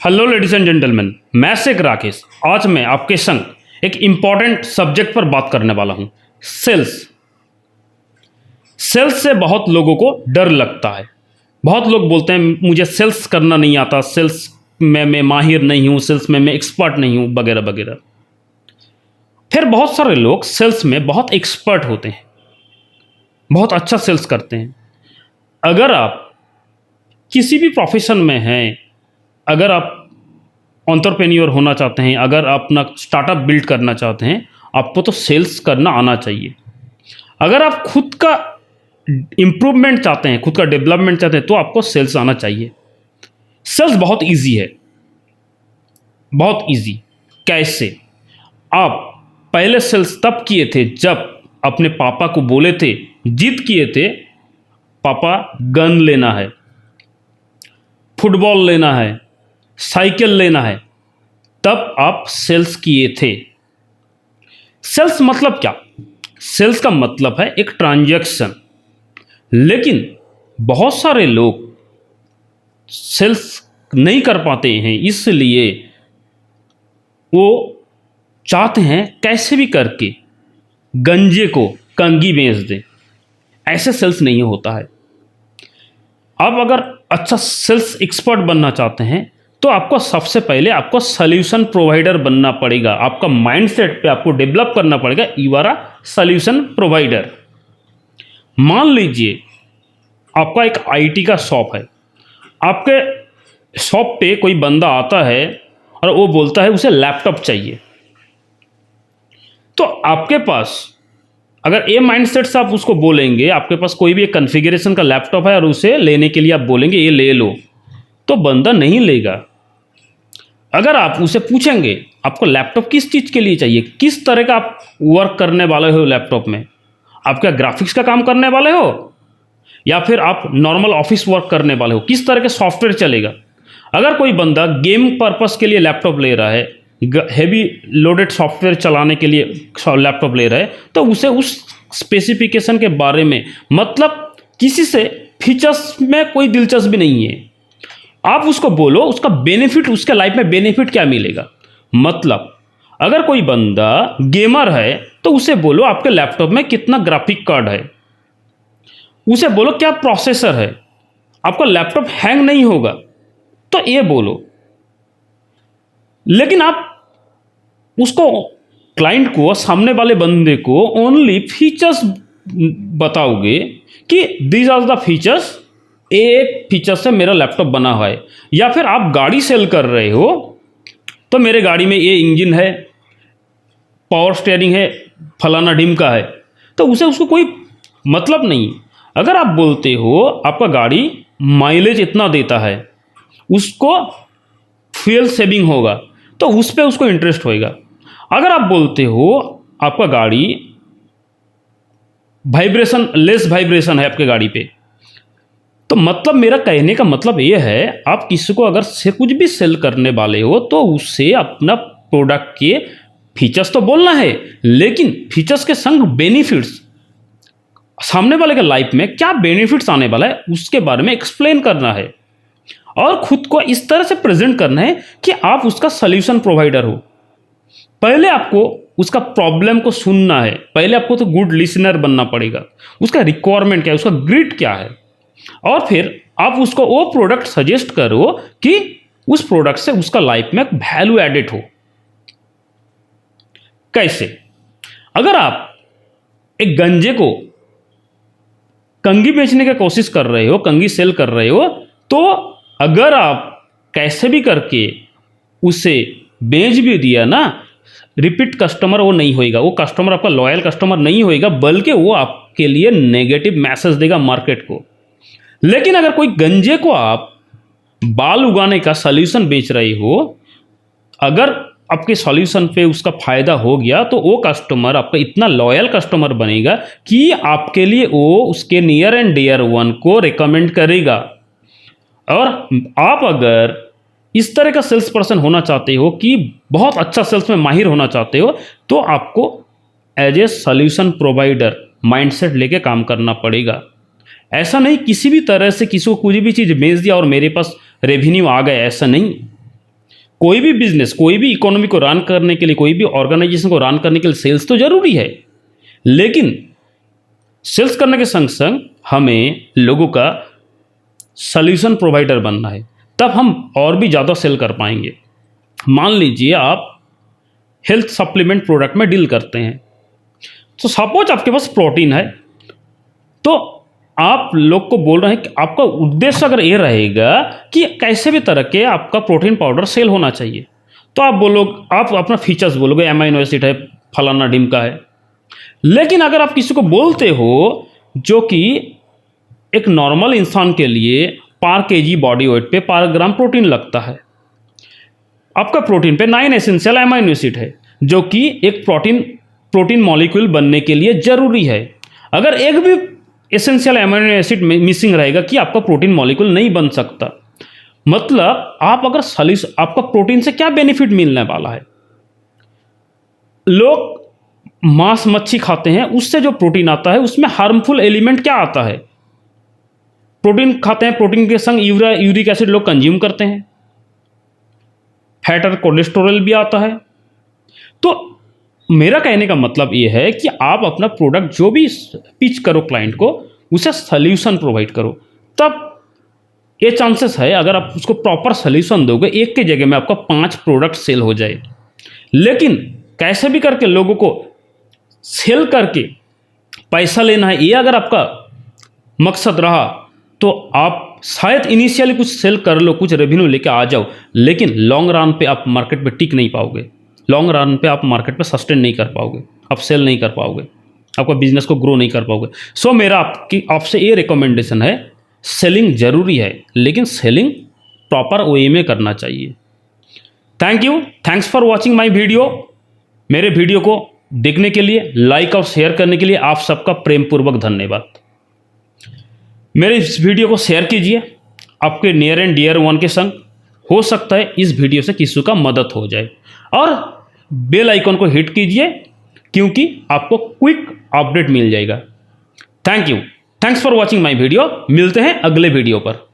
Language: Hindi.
हेलो लेडीज एंड जेंटलमैन, मैं शेख राकेश। आज मैं आपके संग एक इम्पॉर्टेंट सब्जेक्ट पर बात करने वाला हूं। सेल्स। सेल्स से बहुत लोगों को डर लगता है। बहुत लोग बोलते हैं मुझे सेल्स करना नहीं आता, सेल्स में मैं माहिर नहीं हूं, सेल्स में मैं एक्सपर्ट नहीं हूं, वगैरह वगैरह। फिर बहुत सारे लोग सेल्स में बहुत एक्सपर्ट होते हैं, बहुत अच्छा सेल्स करते हैं। अगर आप किसी भी प्रोफेशन में हैं, अगर आप एंटरप्रेन्योर होना चाहते हैं, अगर आप अपना स्टार्टअप बिल्ड करना चाहते हैं, आपको तो सेल्स करना आना चाहिए। अगर आप खुद का इम्प्रूवमेंट चाहते हैं, खुद का डेवलपमेंट चाहते हैं, तो आपको सेल्स आना चाहिए। सेल्स बहुत इजी है, बहुत इजी। कैसे? आप पहले सेल्स तब किए थे जब अपने पापा को बोले थे, जिद किए थे, पापा गन लेना है, फुटबॉल लेना है, साइकिल लेना है, तब आप सेल्स किए थे। सेल्स मतलब क्या? सेल्स का मतलब है एक ट्रांजैक्शन। लेकिन बहुत सारे लोग सेल्स नहीं कर पाते हैं, इसलिए वो चाहते हैं कैसे भी करके गंजे को कंघी बेच दें। ऐसे सेल्स नहीं होता है। आप अगर अच्छा सेल्स एक्सपर्ट बनना चाहते हैं, तो आपको सबसे पहले आपको सॉल्यूशन प्रोवाइडर बनना पड़ेगा। आपका माइंडसेट पे आपको डेवलप करना पड़ेगा, you are a solution provider. मान लीजिए आपका एक आईटी का शॉप है। आपके शॉप पे कोई बंदा आता है और वो बोलता है उसे लैपटॉप चाहिए। तो आपके पास अगर ये माइंडसेट से आप उसको बोलेंगे, आपके पास कोई भी एक कॉन्फ़िगरेशन का लैपटॉप है और उसे लेने के लिए आप बोलेंगे ये ले लो, तो बंदा नहीं लेगा। अगर आप उसे पूछेंगे आपको लैपटॉप किस चीज़ के लिए चाहिए, किस तरह का आप वर्क करने वाले हो लैपटॉप में, आप क्या ग्राफिक्स का काम करने वाले हो या फिर आप नॉर्मल ऑफिस वर्क करने वाले हो, किस तरह के सॉफ्टवेयर चलेगा। अगर कोई बंदा गेम पर्पस के लिए लैपटॉप ले रहा है, हैवी लोडेड सॉफ्टवेयर चलाने के लिए लैपटॉप ले रहा है, तो उसे उस स्पेसिफिकेशन के बारे में, मतलब किसी से फीचर्स में कोई दिलचस्पी नहीं है। आप उसको बोलो उसका बेनिफिट, उसके लाइफ में बेनिफिट क्या मिलेगा। मतलब अगर कोई बंदा गेमर है तो उसे बोलो आपके लैपटॉप में कितना ग्राफिक कार्ड है, उसे बोलो क्या प्रोसेसर है, आपका लैपटॉप हैंग नहीं होगा, तो ये बोलो। लेकिन आप उसको, क्लाइंट को, सामने वाले बंदे को ओनली फीचर्स बताओगे कि दीज आर द फीचर्स, एक फीचर से मेरा लैपटॉप बना हुआ है। या फिर आप गाड़ी सेल कर रहे हो तो मेरे गाड़ी में ये इंजन है, पावर स्टीयरिंग है, फलाना ढिम का है, तो उसे उसको कोई मतलब नहीं। अगर आप बोलते हो आपका गाड़ी माइलेज इतना देता है, उसको फ्यूल सेविंग होगा, तो उस पर उसको इंटरेस्ट होएगा। अगर आप बोलते हो आपका गाड़ी वाइब्रेशन, लेस वाइब्रेशन है आपके गाड़ी पे, तो मतलब मेरा कहने का मतलब ये है, आप किसी को अगर से कुछ भी सेल करने वाले हो तो उससे अपना प्रोडक्ट के फीचर्स तो बोलना है, लेकिन फीचर्स के संग बेनिफिट्स, सामने वाले के लाइफ में क्या बेनिफिट्स आने वाला है उसके बारे में एक्सप्लेन करना है। और खुद को इस तरह से प्रेजेंट करना है कि आप उसका सॉल्यूशन प्रोवाइडर हो। पहले आपको उसका प्रॉब्लम को सुनना है, पहले आपको तो गुड लिसनर बनना पड़ेगा। उसका रिक्वायरमेंट क्या है, उसका ग्रिड क्या है, और फिर आप उसको वो प्रोडक्ट सजेस्ट करो कि उस प्रोडक्ट से उसका लाइफ में वैल्यू एडेड हो। कैसे? अगर आप एक गंजे को कंघी बेचने की कोशिश कर रहे हो, कंघी सेल कर रहे हो, तो अगर आप कैसे भी करके उसे बेच भी दिया ना, रिपीट कस्टमर वो नहीं होएगा, वो कस्टमर आपका लॉयल कस्टमर नहीं होएगा, बल्कि वो आपके लिए नेगेटिव मैसेज देगा मार्केट को। लेकिन अगर कोई गंजे को आप बाल उगाने का सॉल्यूशन बेच रहे हो, अगर आपके सॉल्यूशन पे उसका फायदा हो गया, तो वो कस्टमर आपका इतना लॉयल कस्टमर बनेगा कि आपके लिए वो उसके नियर एंड डियर वन को रिकमेंड करेगा। और आप अगर इस तरह का सेल्स पर्सन होना चाहते हो कि बहुत अच्छा सेल्स में माहिर होना चाहते हो, तो आपको as a solution provider mindset लेके काम करना पड़ेगा। ऐसा नहीं किसी भी तरह से किसी को कोई भी चीज़ बेच दिया और मेरे पास रेवेन्यू आ गया, ऐसा नहीं। कोई भी बिजनेस, कोई भी इकोनॉमी को रन करने के लिए, कोई भी ऑर्गेनाइजेशन को रन करने के लिए सेल्स तो जरूरी है, लेकिन सेल्स करने के संग संग हमें लोगों का सॉल्यूशन प्रोवाइडर बनना है, तब हम और भी ज़्यादा सेल कर पाएंगे। मान लीजिए आप हेल्थ सप्लीमेंट प्रोडक्ट में डील करते हैं, तो सपोज आपके पास प्रोटीन है, तो आप लोग को बोल रहे हैं कि आपका उद्देश्य अगर ये रहेगा कि कैसे भी तरह के आपका प्रोटीन पाउडर सेल होना चाहिए, तो आप बोलोगे, आप अपना फीचर्स बोलोगे, एमाइनो एसिड है, फलाना डिम का है। लेकिन अगर आप किसी को बोलते हो जो कि एक नॉर्मल इंसान के लिए पर केजी बॉडी वेट पे पर ग्राम प्रोटीन लगता है, आपका प्रोटीन पे 9 एसेंशियल एमाइनो एसिड है जो कि एक प्रोटीन मॉलिक्यूल बनने के लिए जरूरी है। अगर एक भी एसेंशियल एमाइनो एसिड मिसिंग रहेगा कि आपका प्रोटीन मॉलिक्यूल नहीं बन सकता। मतलब आप अगर आपका प्रोटीन से क्या बेनिफिट मिलने वाला है? लोग मांस मच्छी खाते हैं, उससे जो प्रोटीन आता है उसमें हार्मफुल एलिमेंट क्या आता है? प्रोटीन खाते हैं, प्रोटीन के संग यूरिक एसिड लोग कंज्यूम करते हैं, फैट और कोलेस्ट्रॉल भी आता है। तो मेरा कहने का मतलब ये है कि आप अपना प्रोडक्ट जो भी पिच करो क्लाइंट को, उसे सॉल्यूशन प्रोवाइड करो, तब ये चांसेस है अगर आप उसको प्रॉपर सॉल्यूशन दोगे, एक की जगह में आपका 5 प्रोडक्ट सेल हो जाए। लेकिन कैसे भी करके लोगों को सेल करके पैसा लेना है, ये अगर आपका मकसद रहा, तो आप शायद इनिशियली कुछ सेल कर लो, कुछ रेवेन्यू लेके आ जाओ, लेकिन लॉन्ग रन पे आप मार्केट पे टिक नहीं पाओगे, लॉन्ग रन पे आप मार्केट पे सस्टेन नहीं कर पाओगे, आप सेल नहीं कर पाओगे, आपका बिजनेस को ग्रो नहीं कर पाओगे। सो मेरा आपसे ये रिकमेंडेशन है, सेलिंग जरूरी है, लेकिन सेलिंग प्रॉपर वे में करना चाहिए। Thank you, thanks for watching my video. मेरे वीडियो को देखने के लिए, लाइक और शेयर करने के लिए आप सबका प्रेम पूर्वक धन्यवाद। मेरे इस वीडियो को शेयर कीजिए आपके नियर एंड डियर वन के संग, हो सकता है इस वीडियो से किसी का मदद हो जाए, और बेल आइकन को हिट कीजिए क्योंकि आपको क्विक अपडेट मिल जाएगा। Thank you, thanks for watching my video. मिलते हैं अगले वीडियो पर।